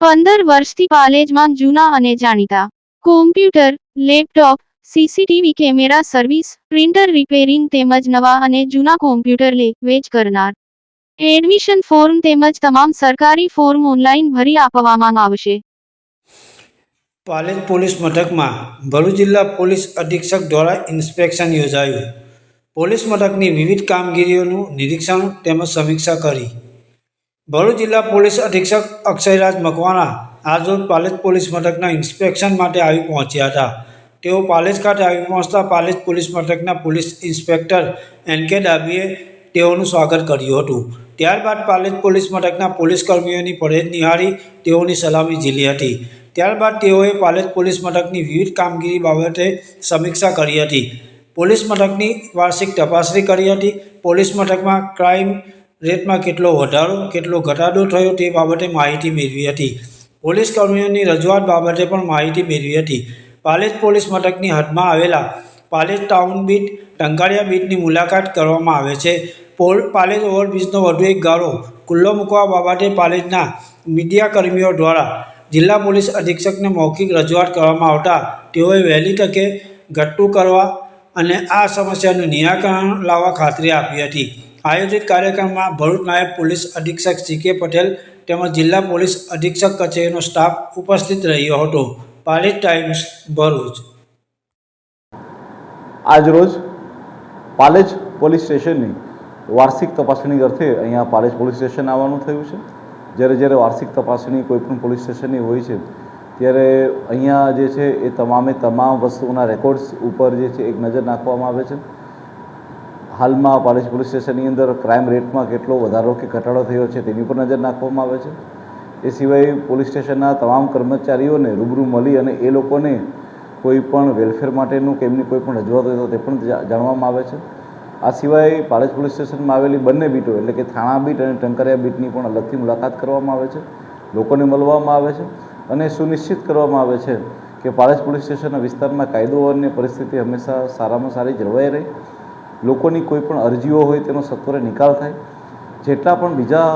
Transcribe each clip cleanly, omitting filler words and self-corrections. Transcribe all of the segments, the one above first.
15 વર્ષથી પાલેજમાં જૂના અને જાણીતા computer, laptop, CCTV camera service, printer repairing તેમજ નવા અને જૂના કોમ્પ્યુટર લે-વેચ કરનાર. એડમિશન ફોર્મ તેમજ તમામ સરકારી ફોર્મ ઓનલાઈન ભરી આપવામાં આવશે. પાલેજ પોલીસ મથકમાં ભરૂચ જિલ્લા પોલીસ અધિક્ષક દ્વારા ઇન્સ્પેક્શન યોજાયું. પોલીસ મથકની વિવિધ કામગીરીઓનું નિરીક્ષણ તેમજ સમીક્ષા કરી. ભરૂચ જિલ્લા પોલીસ અધિક્ષક અક્ષયરાજ મકવાણા આજરોજ પાલેજ પોલીસ મથકના ઇન્સ્પેક્શન માટે આવી પહોંચ્યા હતા. તેઓ પાલેજ ખાતે આવી પહોંચતા પાલેજ પોલીસ મથકના પોલીસ ઇન્સ્પેક્ટર એન.કે. ડાભીએ તેઓનું સ્વાગત કર્યું હતું. ત્યારબાદ પાલેજ પોલીસ મથકના પોલીસ કર્મીઓની પરેડ નિહાળી તેઓની સલામી ઝીલી હતી. ત્યારબાદ તેઓએ પાલેજ પોલીસ મથકની વિવિધ કામગીરી બાબતે સમીક્ષા કરી હતી. પોલીસ મથકની વાર્ષિક તપાસણી કરી હતી. પોલીસ મથકમાં ક્રાઇમ રેટમાં કેટલો વધારો કેટલો ઘટાડો થયો તે બાબતે માહિતી મેળવી હતી. પોલીસ કર્મીઓની રજૂઆત બાબતે પણ માહિતી મેળવી હતી. પાલેજ પોલીસ મથકની હદમાં આવેલા પાલેજ ટાઉન બીટ, ટંકારિયા બીટની મુલાકાત કરવામાં આવે છે. પાલેજ ઓવરબ્રિજનો વધુ એક ગાળો ખુલ્લો મૂકવા બાબતે પાલેજના મીડિયા કર્મીઓ દ્વારા જિલ્લા પોલીસ અધિક્ષકને મૌખિક રજૂઆત કરવામાં આવતા તેઓએ વહેલી તકે ઘટતું કરવા અને આ સમસ્યાનું નિરાકરણ લાવવા ખાતરી આપી હતી. આયોજિત કાર્યક્રમમાં ભરૂચ નાયબ પોલીસ અધિક્ષક સી.કે. પટેલ તેમજ જિલ્લા પોલીસ અધિક્ષક કચેરીનો સ્ટાફ ઉપસ્થિત રહ્યો હતો. પાલેજ ટાઈમ્સ, ભરૂચ. આજરોજ પાલેજ પોલીસ સ્ટેશનની વાર્ષિક તપાસણી અર્થે અહીંયા પાલેજ પોલીસ સ્ટેશન આવવાનું થયું છે. જ્યારે વાર્ષિક તપાસણી કોઈપણ પોલીસ સ્ટેશનની હોય છે ત્યારે અહીંયા જે છે એ તમામ વસ્તુઓના રેકોર્ડ્સ ઉપર જે છે એક નજર નાખવામાં આવે છે. હાલમાં પાલેજ પોલીસ સ્ટેશનની અંદર ક્રાઇમ રેટમાં કેટલો વધારો કે ઘટાડો થયો છે તેની પર નજર નાખવામાં આવે છે. એ સિવાય પોલીસ સ્ટેશનના તમામ કર્મચારીઓને રૂબરૂ મળી અને એ લોકોને કોઈ પણ વેલફેર માટેનું કે એમની કોઈ પણ રજૂઆત હોય તો તે પણ જાણવામાં આવે છે. આ સિવાય પાલેજ પોલીસ સ્ટેશનમાં આવેલી બંને બીટો એટલે કે થાણા બીટ અને ટંકારિયા બીટની પણ અલગથી મુલાકાત કરવામાં આવે છે. લોકોને મળવામાં આવે છે અને સુનિશ્ચિત કરવામાં આવે છે કે પાલેજ પોલીસ સ્ટેશનના વિસ્તારમાં કાયદો અને પરિસ્થિતિ હંમેશા સારામાં સારી જળવાઈ રહે. લોકોની કોઈ પણ અરજીઓ હોય તેનો સત્વરે નિકાલ થાય. જેટલા પણ બીજા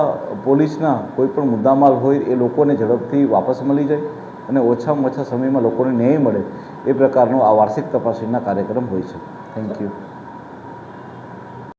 પોલીસના કોઈ પણ મુદ્દામાલ હોય એ લોકોને ઝડપથી વાપસ મળી જાય અને ઓછામાં ઓછા સમયમાં લોકોને ન્યાય મળે એ પ્રકારનો આ વાર્ષિક તપાસણીના કાર્યક્રમ હોય છે. Thank you.